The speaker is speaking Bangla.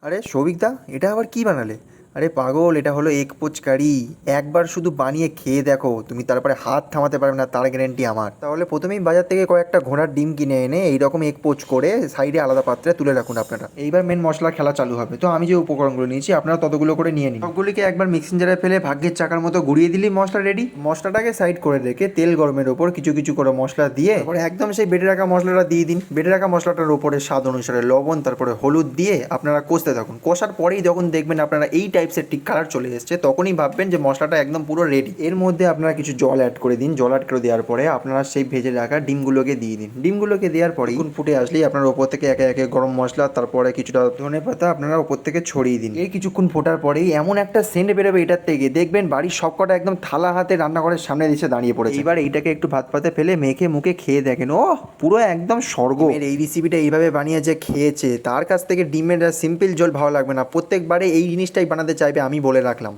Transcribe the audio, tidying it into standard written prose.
আরে সৌভিকদা, এটা আবার কি বানালে? আরে পাগল, এটা হলো এগ পোচ কারি। একবার শুধু বানিয়ে খেয়ে দেখো, তুমি তারপরে হাত থামাতে পারবে না, তার গ্যারেন্টি আমার। তাহলে প্রথমেই বাজার থেকে কয়েকটা ঘোড়ার ডিম কিনে এনে এইরকম এগ পোচ করে সাইডে আলাদা পাত্রে তুলে রাখুন আপনারা। এইবার মেন মশলা খেলা চালু হবে। তো আমি যে উপকরণগুলো নিয়েছি আপনারা ততগুলো করে নিয়ে নিন। সবগুলিকে একবার মিক্সিং জারে ফেলে ভাগ্যের চাকার মতো ঘুরিয়ে দিলেই মশলা রেডি। মশলাটাকে সাইড করে রেখে তেল গরমের ওপর কিছু কিছু করে মশলা দিয়ে তারপরে একদম সেই বেটে রাখা মশলাটা দিয়ে দিন। বেটে রাখা মশলাটার ওপরে স্বাদ অনুসারে লবণ, তারপরে হলুদ দিয়ে আপনারা কষতে থাকুন। কষার পরেই যখন দেখবেন আপনারা এই টাইপসের ঠিক কালার চলে এসছে, তখনই ভাববেন যে মশলাটা একদম পুরো রেডি। এর মধ্যে আপনারা কিছু জল অ্যাড করে দিন। জল অ্যাড করে দেওয়ার পরে আপনারা সেই ভেজে রাখা ডিমগুলোকে দিয়ে দিন। ডিমগুলোকে দেওয়ার পরে ফুটে আসলেই আপনারা ওপর থেকে একে একে গরম মশলা, তারপরে কিছুটা ধনেপাতা আপনারা ওপর থেকে ছড়িয়ে দিন। এই কিছুক্ষণ ফোটার পরেই এমন একটা সেন্ট বেরোবে এটার থেকে, দেখবেন বাড়ির সবকটা একদম থালা হাতে রান্নাঘরের সামনে এসে দাঁড়িয়ে পড়েছে। এবার এইটাকে একটু ভাত পাতে ফেলে মেখে মুখে খেয়ে দেখেন, ও পুরো একদম স্বর্গ। এই রেসিপিটা এইভাবে বানিয়ে যে খেয়েছে, তার কাছ থেকে ডিমের সিম্পল ঝোল ভালো লাগবে না, প্রত্যেকবারে এই জিনিসটাই বানাতে চাইবে, আমি বলে রাখলাম।